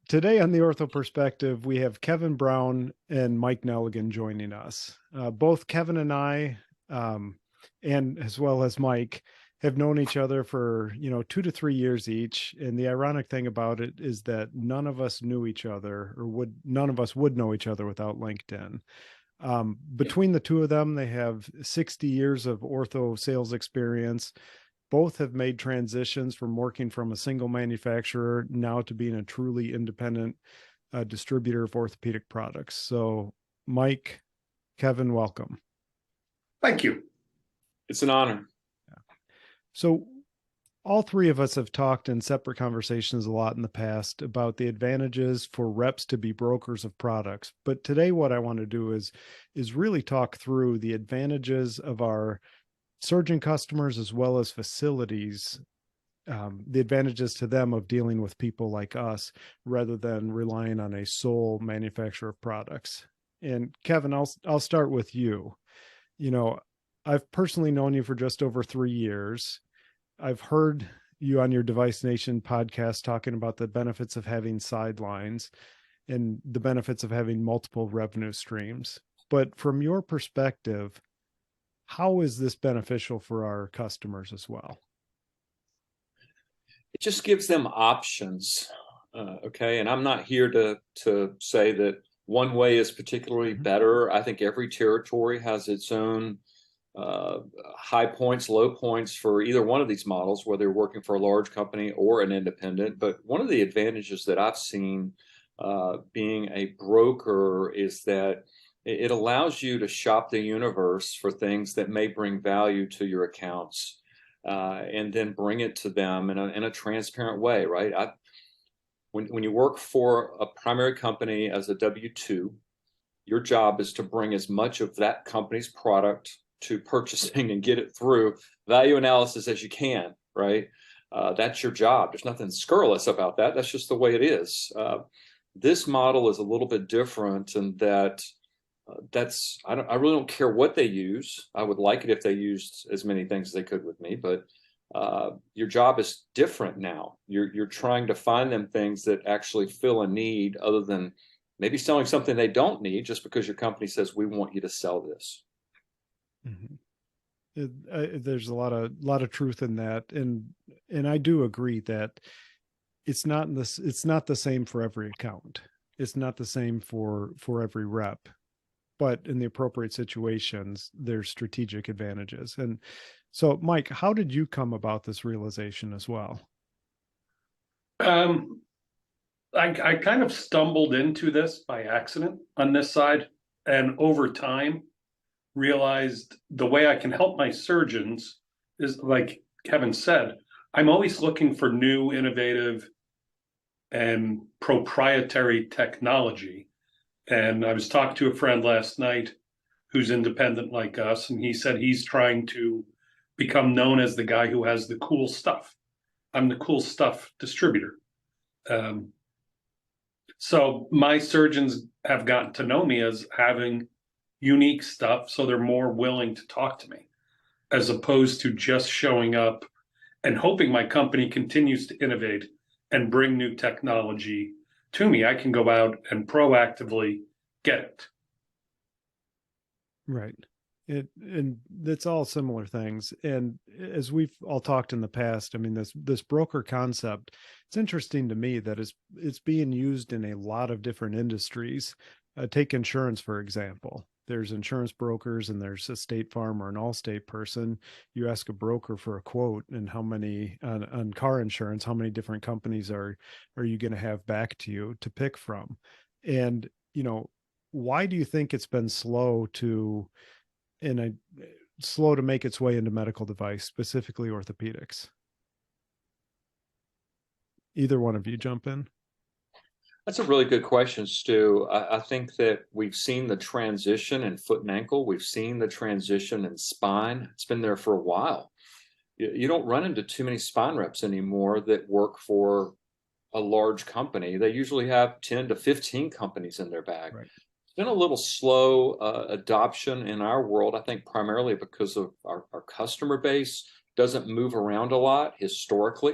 Today on the Ortho Perspective, we have Kevin Brown and Mike Nelligan joining us. Both Kevin and I, and as well as Mike, have known each other for 2 to 3 years each. And the ironic thing about it is that none of us knew each other, or none of us would know each other without LinkedIn. Between the two of them, they have 60 years of ortho sales experience. Both have made transitions from working from a single manufacturer now to being a truly independent distributor of orthopedic products. So, Mike, Kevin, welcome. Thank you. It's an honor. So, all three of us have talked in separate conversations a lot in the past about the advantages for reps to be brokers of products. But today, what I want to do is really talk through the advantages of our surgeon customers as well as facilities, the advantages to them of dealing with people like us rather than relying on a sole manufacturer of products. And Kevin, I'll start with you. I've personally known you for just over 3 years. I've heard you on your Device Nation podcast talking about the benefits of having sidelines and the benefits of having multiple revenue streams. But from your perspective, how is this beneficial for our customers as well? It just gives them options. Okay. And I'm not here to say that one way is particularly better. I think every territory has its own high points, low points for either one of these models, whether you're working for a large company or an independent. But one of the advantages that I've seen being a broker is that it allows you to shop the universe for things that may bring value to your accounts, and then bring it to them in a transparent way, right? When you work for a primary company as a W-2, your job is to bring as much of that company's product to purchasing and get it through value analysis as you can, right? That's your job. There's nothing scurrilous about that. That's just the way it is. This model is a little bit different in that I really don't care what they use. I would like it if they used as many things as they could with me, but your job is different now. You're trying to find them things that actually fill a need other than maybe selling something they don't need just because your company says we want you to sell this. Mm-hmm. There's a lot of truth in that, and I do agree that it's not the same for every account. It's not the same for every rep. But in the appropriate situations, there's strategic advantages. And so, Mike, how did you come about this realization as well? I kind of stumbled into this by accident on this side, and over time realized the way I can help my surgeons is, like Kevin said, I'm always looking for new, innovative, and proprietary technology. And I was talking to a friend last night who's independent like us, and he said he's trying to become known as the guy who has the cool stuff. I'm the cool stuff distributor. So my surgeons have gotten to know me as having unique stuff, so they're more willing to talk to me, as opposed to just showing up and hoping my company continues to innovate and bring new technology to me. I can go out and proactively get it. Right. And it's all similar things. And as we've all talked in the past, I mean, this broker concept, it's interesting to me that it's being used in a lot of different industries. Take insurance, for example. There's insurance brokers and there's a State Farm or an Allstate person. You ask a broker for a quote and how many on car insurance, how many different companies are you going to have back to you to pick from? And, why do you think it's been slow to make its way into medical device, specifically orthopedics? Either one of you jump in. That's a really good question, Stu. I think that we've seen the transition in foot and ankle. We've seen the transition in spine. It's been there for a while. You don't run into too many spine reps anymore that work for a large company. They usually have 10 to 15 companies in their bag. Right. It's been a little slow adoption in our world, I think primarily because of our customer base doesn't move around a lot historically.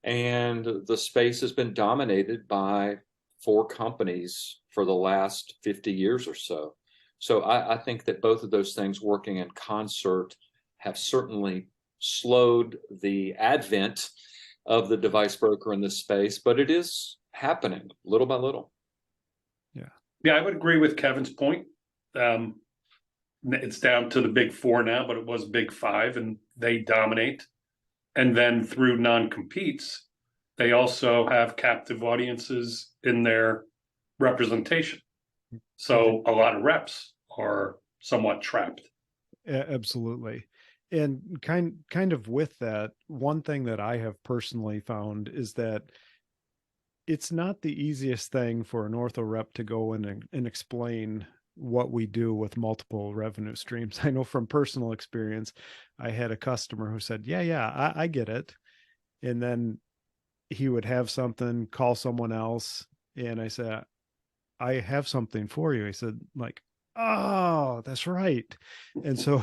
and the space has been dominated by 4 companies for the last 50 years or so. So I think that both of those things working in concert have certainly slowed the advent of the device broker in this space, but it is happening little by little. Yeah, I would agree with Kevin's point. It's down to the big 4 now, but it was big 5, and they dominate. And then through non-competes, they also have captive audiences in their representation. So a lot of reps are somewhat trapped. Absolutely. And kind of with that, one thing that I have personally found is that it's not the easiest thing for an ortho rep to go in and explain what we do with multiple revenue streams. I know from personal experience, I had a customer who said, yeah, I get it. And then he would have something, call someone else. And I said, I have something for you. He said, like, oh, that's right. And so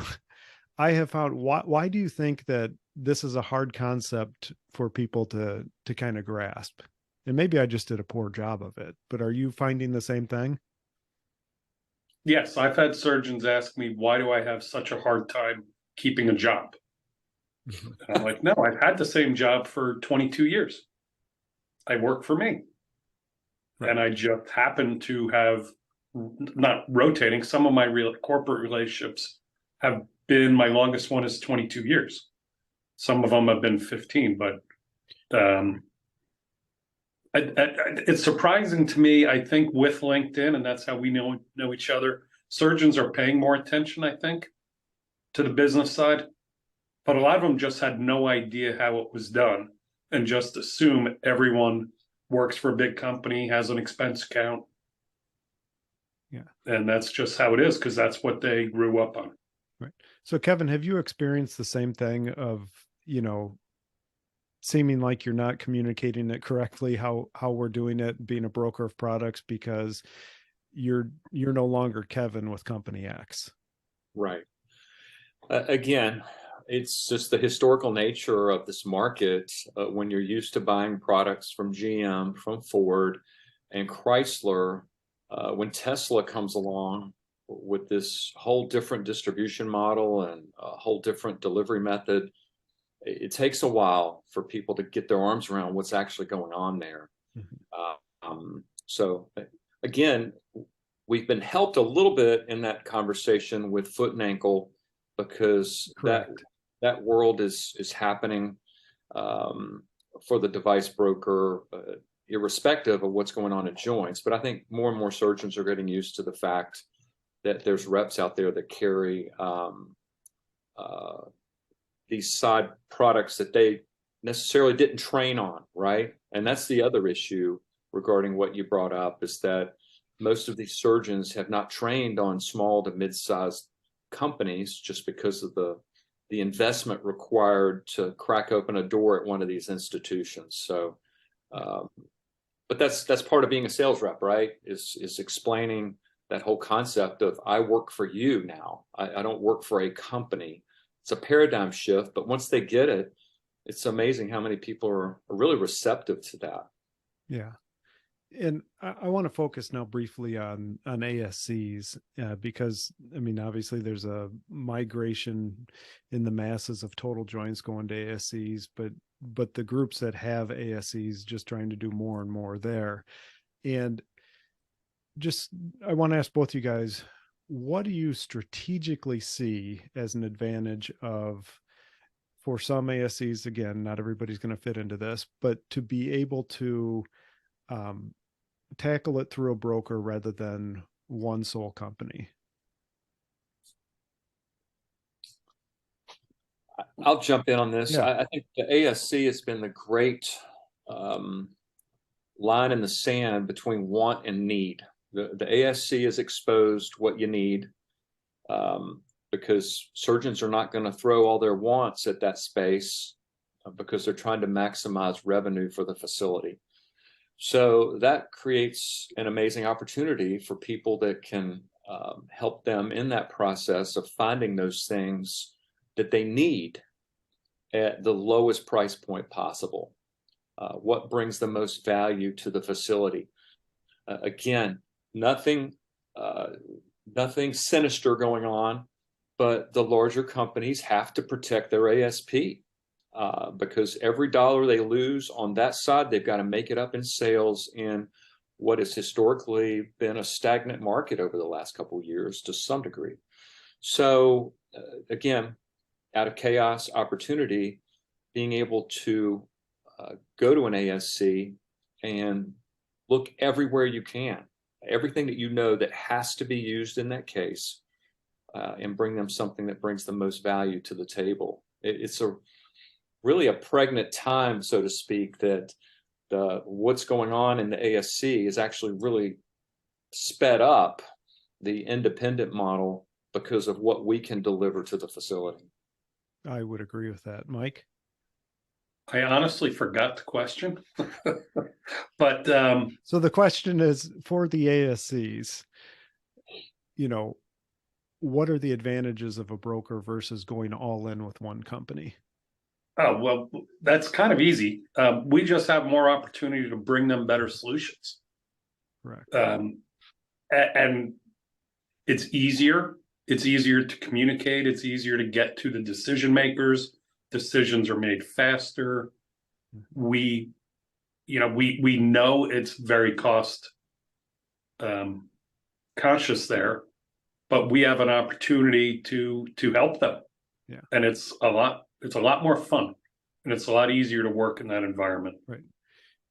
I have found, why do you think that this is a hard concept for people to kind of grasp? And maybe I just did a poor job of it, but are you finding the same thing? Yes, I've had surgeons ask me, why do I have such a hard time keeping a job? And I'm like, no, I've had the same job for 22 years. I work for me. Right. And I just happen to have, not rotating, some of my real corporate relationships have been, my longest one is 22 years. Some of them have been 15, but it's surprising to me. I think with LinkedIn, and that's how we know each other, surgeons are paying more attention, I think, to the business side. But a lot of them just had no idea how it was done and just assume everyone works for a big company, has an expense account. Yeah. And that's just how it is, because that's what they grew up on. Right. So Kevin, have you experienced the same thing of, seeming like you're not communicating it correctly, how we're doing it, being a broker of products, because you're no longer Kevin with company X? Right. Again, it's just the historical nature of this market. When you're used to buying products from GM, from Ford, and Chrysler, when Tesla comes along with this whole different distribution model and a whole different delivery method, it takes a while for people to get their arms around what's actually going on there. Mm-hmm. So again, we've been helped a little bit in that conversation with foot and ankle, because that world is happening for the device broker, irrespective of what's going on in joints. But I think more and more surgeons are getting used to the fact that there's reps out there that carry these side products that they necessarily didn't train on, right? And that's the other issue regarding what you brought up, is that most of these surgeons have not trained on small to mid-sized companies just because of the investment required to crack open a door at one of these institutions. So, but that's part of being a sales rep, right? Is explaining that whole concept of, I work for you now. I don't work for a company. It's a paradigm shift, but once they get it, it's amazing how many people are really receptive to that. Yeah. And I want to focus now briefly on ASCs, because, I mean, obviously there's a migration in the masses of total joints going to ASCs, but the groups that have ASCs just trying to do more and more there. And just, I want to ask both you guys, what do you strategically see as an advantage for some ASCs? Again, not everybody's going to fit into this, but to be able to tackle it through a broker rather than one sole company? I'll jump in on this. Yeah. I think the ASC has been the great line in the sand between want and need. The ASC has exposed what you need, because surgeons are not going to throw all their wants at that space, because they're trying to maximize revenue for the facility. So that creates an amazing opportunity for people that can help them in that process of finding those things that they need at the lowest price point possible. what brings the most value to the facility. Again, nothing sinister going on, but the larger companies have to protect their ASP because every dollar they lose on that side, they've got to make it up in sales in what has historically been a stagnant market over the last couple of years to some degree. So again, out of chaos, opportunity, being able to go to an ASC and look everywhere you can, everything that you know that has to be used in that case, and bring them something that brings the most value to the table. It's really a pregnant time, so to speak, that what's going on in the ASC is actually really sped up the independent model because of what we can deliver to the facility. I would agree with that. Mike? I honestly forgot the question. But so the question is, for the ASCs, what are the advantages of a broker versus going all in with one company? Oh, well, that's kind of easy. We just have more opportunity to bring them better solutions. Correct. And it's easier. It's easier to communicate. It's easier to get to the decision makers. Decisions are made faster. We know it's very cost conscious there, but we have an opportunity to help them. Yeah. And it's a lot more fun, and it's a lot easier to work in that environment. Right.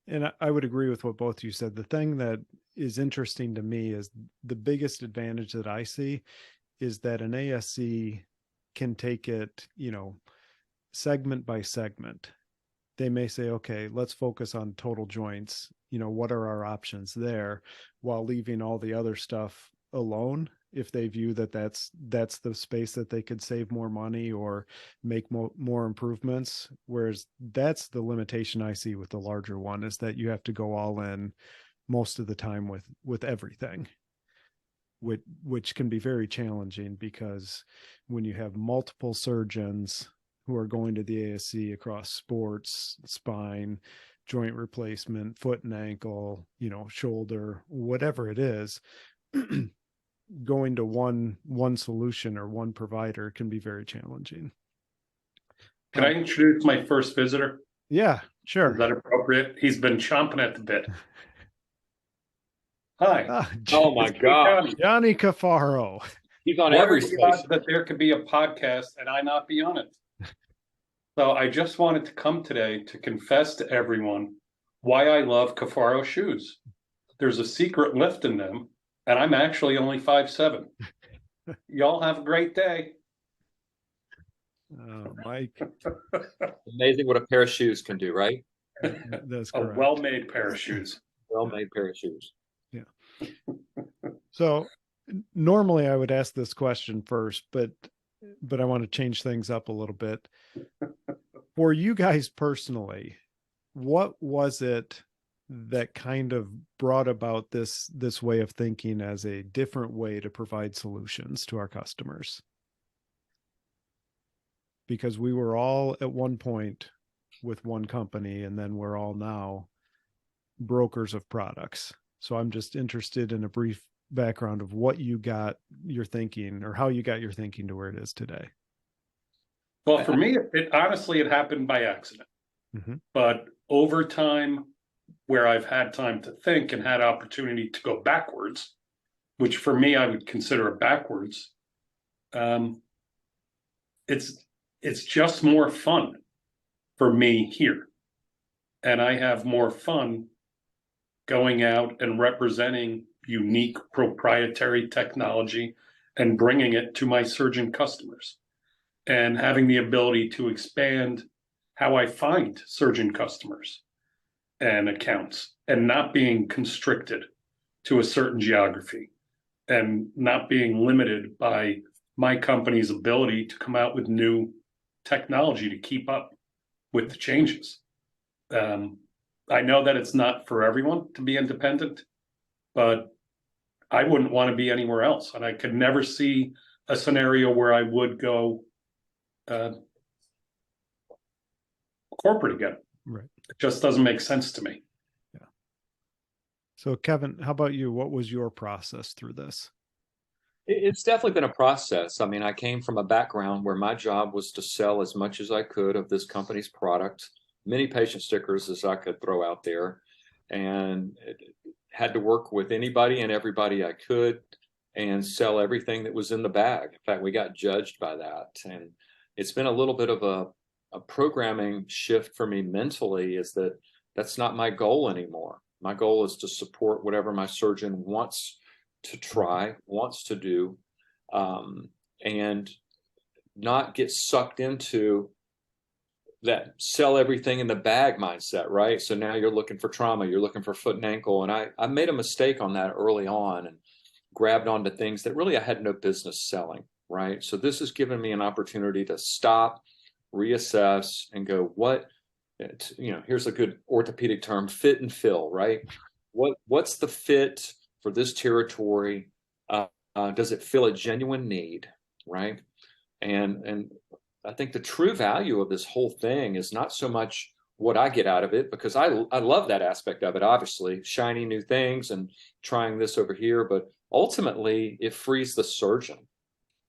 And I would agree with what both you said. The thing that is interesting to me is the biggest advantage that I see is that an ASC can take it, segment by segment. They may say, okay, let's focus on total joints. What are our options there, while leaving all the other stuff alone if they view that that's the space that they could save more money or make more improvements. Whereas that's the limitation I see with the larger one, is that you have to go all in most of the time with everything, which can be very challenging, because when you have multiple surgeons who are going to the ASC across sports, spine, joint replacement, foot and ankle, shoulder, whatever it is, going to one solution or one provider can be very challenging. Can I introduce my first visitor? Yeah, sure. Is that appropriate? He's been chomping at the bit. Hi. Oh my God. Johnny Cafaro. He's on every station. That there could be a podcast and I not be on it. So I just wanted to come today to confess to everyone why I love Cafaro shoes. There's a secret lift in them, and I'm actually only 5'7". Y'all have a great day. Mike. Amazing what a pair of shoes can do, right? That's correct. A well-made pair of shoes. Well-made pair of shoes. Yeah. So normally I would ask this question first, but I want to change things up a little bit. For you guys personally, what was it that kind of brought about this way of thinking as a different way to provide solutions to our customers? Because we were all at one point with one company, and then we're all now brokers of products. So I'm just interested in a brief background of what you got your thinking, or how you got your thinking to where it is today. Well, for me, it honestly, it happened by accident. Mm-hmm. But over time, where I've had time to think and had opportunity to go backwards, which for me, I would consider it backwards, it's just more fun for me here. And I have more fun going out and representing unique proprietary technology and bringing it to my surgeon customers, and having the ability to expand how I find surgeon customers and accounts, and not being constricted to a certain geography, and not being limited by my company's ability to come out with new technology to keep up with the changes. I know that it's not for everyone to be independent, but I wouldn't want to be anywhere else. And I could never see a scenario where I would go corporate again. Right. It just doesn't make sense to me. Yeah. So Kevin, how about you? What was your process through this? It's definitely been a process. I mean, I came from a background where my job was to sell as much as I could of this company's product, many patient stickers as I could throw out there, and had to work with anybody and everybody I could and sell everything that was in the bag. In fact, we got judged by that. And it's been a little bit of a programming shift for me mentally, is that that's not my goal anymore. My goal is to support whatever my surgeon wants to try, wants to do, and not get sucked into that sell everything in the bag mindset, right? So now you're looking for trauma, you're looking for foot and ankle. And I made a mistake on that early on and grabbed onto things that really I had no business selling, right? So this has given me an opportunity to stop, reassess, and go, here's a good orthopedic term, fit and fill, right? What's the fit for this territory? Does it fill a genuine need, right? And I think the true value of this whole thing is not so much what I get out of it, because I love that aspect of it, obviously, shiny new things and trying this over here, but ultimately it frees the surgeon,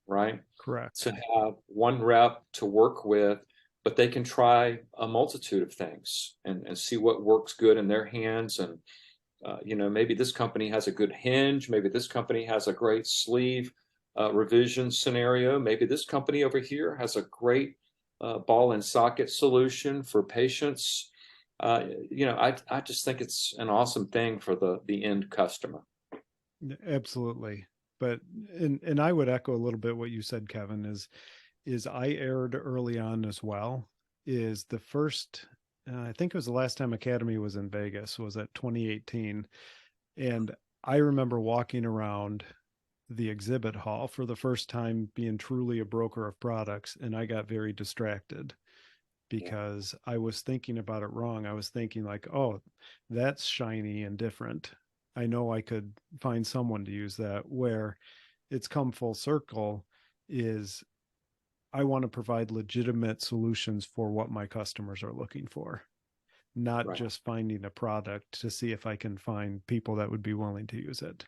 right? Correct. To have one rep to work with, but they can try a multitude of things and see what works good in their hands. And maybe this company has a good hinge. Maybe this company has a great sleeve revision scenario. Maybe this company over here has a great ball and socket solution for patients. I just think it's an awesome thing for the end customer. Absolutely. But and I would echo a little bit what you said, Kevin, is I aired early on as well. Is the first I think it was the last time Academy was in Vegas, was at 2018. And I remember walking around the exhibit hall for the first time being truly a broker of products. And I got very distracted because I was thinking about it wrong. I was thinking like, oh, that's shiny and different. I know I could find someone to use that, where it's come full circle is I want to provide legitimate solutions for what my customers are looking for, not Right. just finding a product to see if I can find people that would be willing to use it.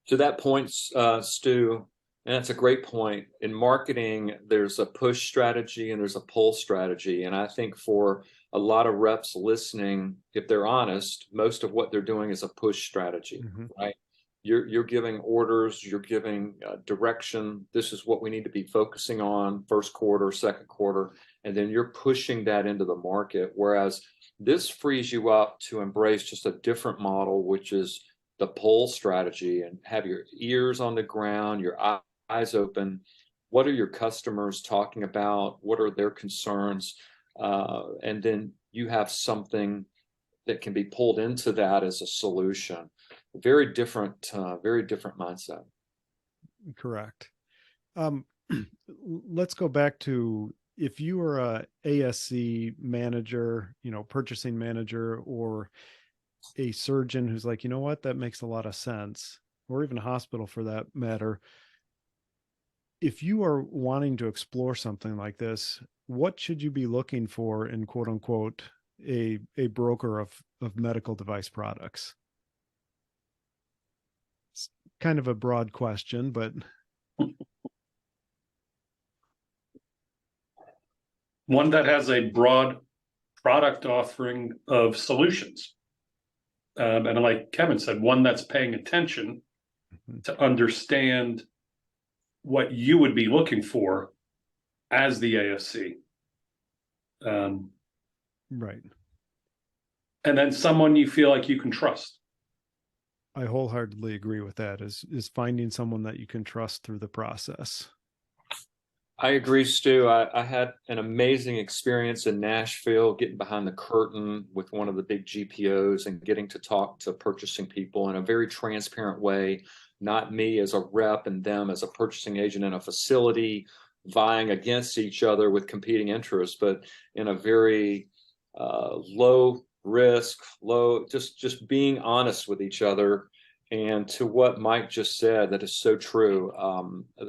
To that point, Stu, and that's a great point. In marketing, there's a push strategy and there's a pull strategy. And I think for a lot of reps listening, if they're honest, most of what they're doing is a push strategy, right? You're giving orders, you're giving direction. This is what we need to be focusing on first quarter, second quarter, and then you're pushing that into the market. Whereas this frees you up to embrace just a different model, which is the pull strategy, and have your ears on the ground, your eyes open. What are your customers talking about? What are their concerns? And then you have something that can be pulled into that as a solution. Very different mindset. Correct. Let's go back to, if you were a ASC manager, purchasing manager, or a surgeon who's like, you know what, that makes a lot of sense, or even a hospital for that matter. If you are wanting to explore something like this, what should you be looking for in quote unquote a broker of medical device products? It's kind of a broad question, but one that has a broad product offering of solutions. And like Kevin said, one that's paying attention to understand what you would be looking for as the ASC. Right. And then someone you feel like you can trust. I wholeheartedly agree with that, is finding someone that you can trust through the process. I agree, Stu. I had an amazing experience in Nashville, getting behind the curtain with one of the big GPOs and getting to talk to purchasing people in a very transparent way, not me as a rep and them as a purchasing agent in a facility vying against each other with competing interests, but in a very low risk, just being honest with each other. And to what Mike just said, that is so true.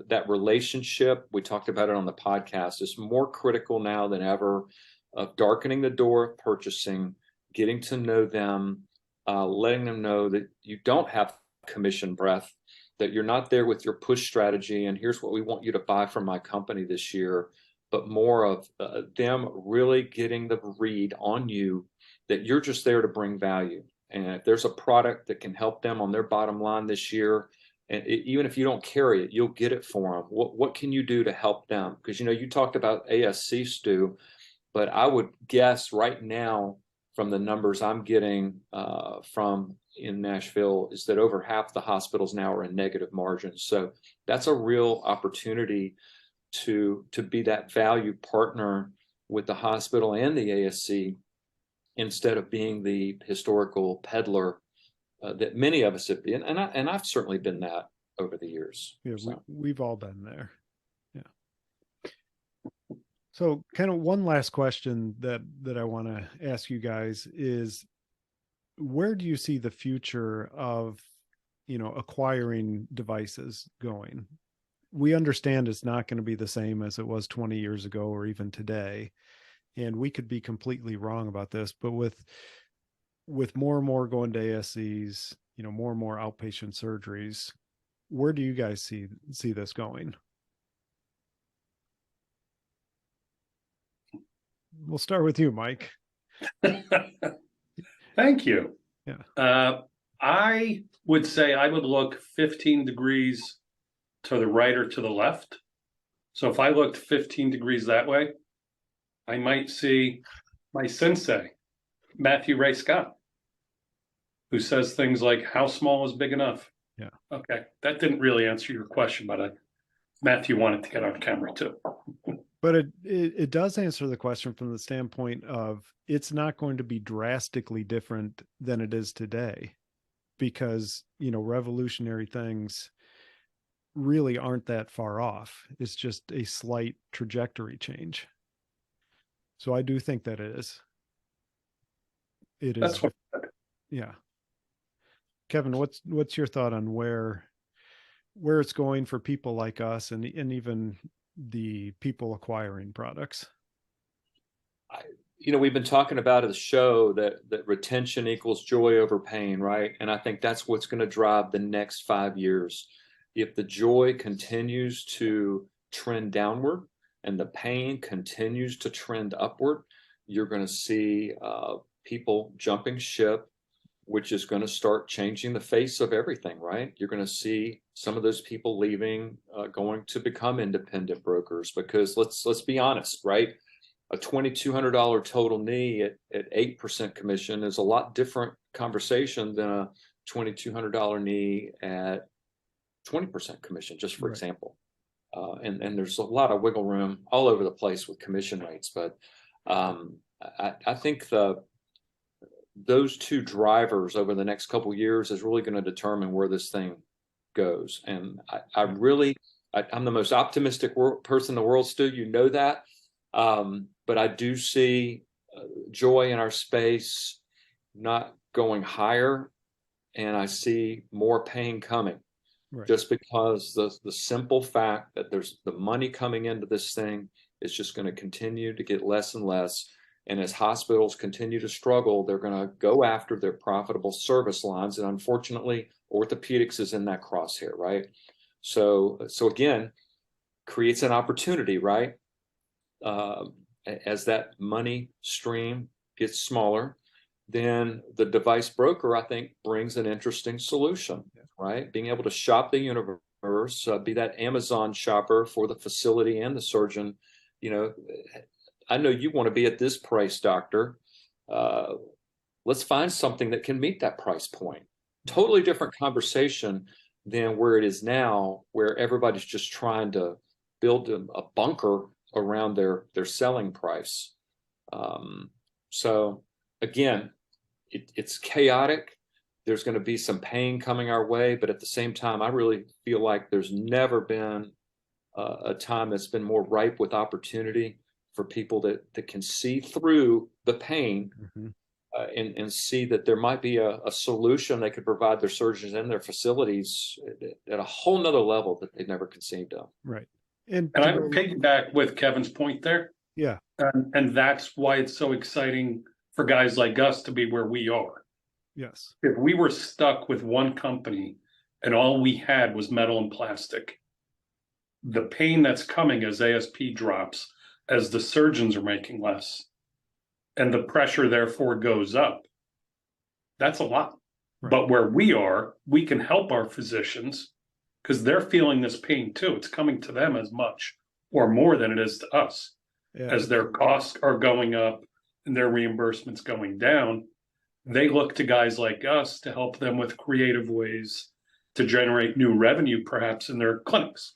That relationship, we talked about it on the podcast, is more critical now than ever. of darkening the door of purchasing, getting to know them, letting them know that you don't have commission breath, that you're not there with your push strategy and here's what we want you to buy from my company this year, but more of them really getting the read on you that you're just there to bring value. And if there's a product that can help them on their bottom line this year, and even if you don't carry it, you'll get it for them. What can you do to help them? Because, you know, you talked about ASC, Stu, but I would guess right now from the numbers I'm getting from in Nashville is that over half the hospitals now are in negative margins. So that's a real opportunity to be that value partner with the hospital and the ASC instead of being the historical peddler that many of us have been. And I've certainly been that over the years. Yeah, so. we've all been there. Yeah. So kind of one last question that I want to ask you guys is, where do you see the future of, you know, acquiring devices going? We understand it's not going to be the same as it was 20 years ago or even today. And we could be completely wrong about this, but with more and more going to ASCs, you know, more and more outpatient surgeries, where do you guys see this going? We'll start with you, Mike. Thank you. Yeah. I would say I would look 15 degrees to the right or to the left. So if I looked 15 degrees that way, I might see my sensei, Matthew Ray Scott, who says things like, how small is big enough? Yeah. Okay. That didn't really answer your question, but Matthew wanted to get on camera too. But it does answer the question from the standpoint of it's not going to be drastically different than it is today, because, you know, revolutionary things really aren't that far off. It's just a slight trajectory change. So I do think that it is. That's what. Yeah. Kevin, what's your thought on where it's going for people like us and even the people acquiring products? You know, we've been talking about at the show that retention equals joy over pain, right? And I think that's what's going to drive the next 5 years. If the joy continues to trend downward and the pain continues to trend upward, you're going to see people jumping ship, which is going to start changing the face of everything, right? You're going to see some of those people leaving, going to become independent brokers, because let's be honest, right? A $2,200 total knee at 8% commission is a lot different conversation than a $2,200 knee at 20% commission, just for example. And there's a lot of wiggle room all over the place with commission rates, but I think those two drivers over the next couple of years is really going to determine where this thing goes. And I'm the most optimistic person in the world, Stu, you know that. But I do see joy in our space not going higher, and I see more pain coming. Right. Just because the simple fact that there's the money coming into this thing is just going to continue to get less and less. And as hospitals continue to struggle, they're going to go after their profitable service lines. And unfortunately, orthopedics is in that crosshair, right? So again, creates an opportunity, right? As that money stream gets smaller, then the device broker, I think, brings an interesting solution, right? Being able to shop the universe, be that Amazon shopper for the facility and the surgeon. You know, I know you want to be at this price, doctor. Let's find something that can meet that price point. Totally different conversation than where it is now, where everybody's just trying to build a bunker around their selling price. So again, it's chaotic. There's going to be some pain coming our way, but at the same time, I really feel like there's never been a time that's been more ripe with opportunity for people that can see through the pain, and see that there might be a solution they could provide their surgeons and their facilities at a whole nother level that they've never conceived of. Right. And I would piggyback with Kevin's point there. Yeah. And that's why it's so exciting for guys like us to be where we are. Yes. If we were stuck with one company and all we had was metal and plastic, the pain that's coming as ASP drops, as the surgeons are making less, and the pressure therefore goes up, that's a lot. Right. But where we are, we can help our physicians because they're feeling this pain too. It's coming to them as much or more than it is to us. Yeah. As their costs are going up and their reimbursements going down, they look to guys like us to help them with creative ways to generate new revenue, perhaps in their clinics.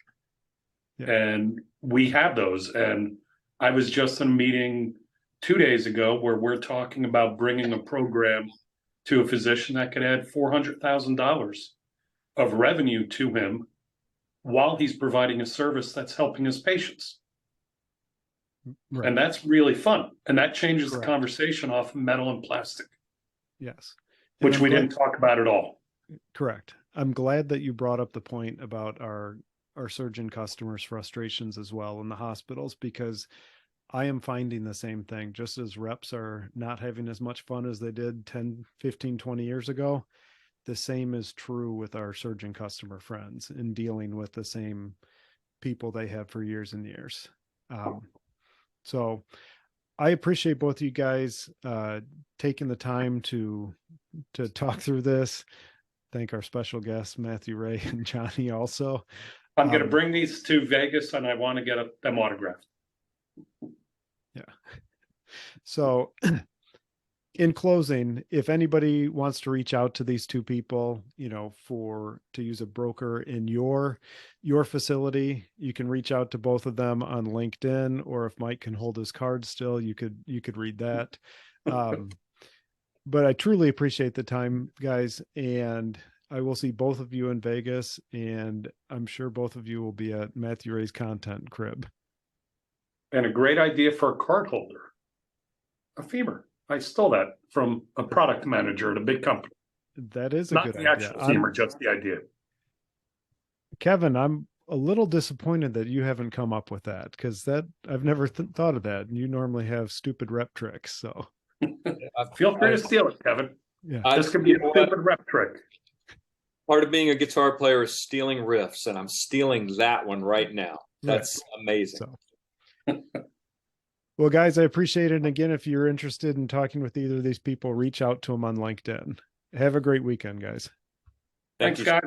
Yeah. And we have those. And I was just in a meeting 2 days ago where we're talking about bringing a program to a physician that could add $400,000 of revenue to him while he's providing a service that's helping his patients. Right. And that's really fun. And that changes the conversation off metal and plastic. Yes. Which we didn't talk about at all. Correct. I'm glad that you brought up the point about our surgeon customers' frustrations as well in the hospitals, because I am finding the same thing. Just as reps are not having as much fun as they did 10, 15, 20 years ago, the same is true with our surgeon customer friends in dealing with the same people they have for years and years. So I appreciate both of you guys taking the time to talk through this. Thank our special guests, Matthew, Ray, and Johnny also. I'm going to bring these to Vegas and I want to get them autographed. Yeah. So in closing, if anybody wants to reach out to these two people, to use a broker in your facility, you can reach out to both of them on LinkedIn, or if Mike can hold his card still, you could read that. But I truly appreciate the time, guys, and I will see both of you in Vegas, and I'm sure both of you will be at Matthew Ray's content crib. And a great idea for a card holder, a femur. I stole that from a product manager at a big company. That is a good idea. Not the actual femur, just the idea. Kevin, I'm a little disappointed that you haven't come up with that, because I've never thought of that. And you normally have stupid rep tricks. So feel free to steal it, Kevin. Yeah, this could be a stupid rep trick. Part of being a guitar player is stealing riffs, and I'm stealing that one right now. That's amazing. So. Well, guys, I appreciate it. And again, if you're interested in talking with either of these people, reach out to them on LinkedIn. Have a great weekend, guys. Thanks, guys.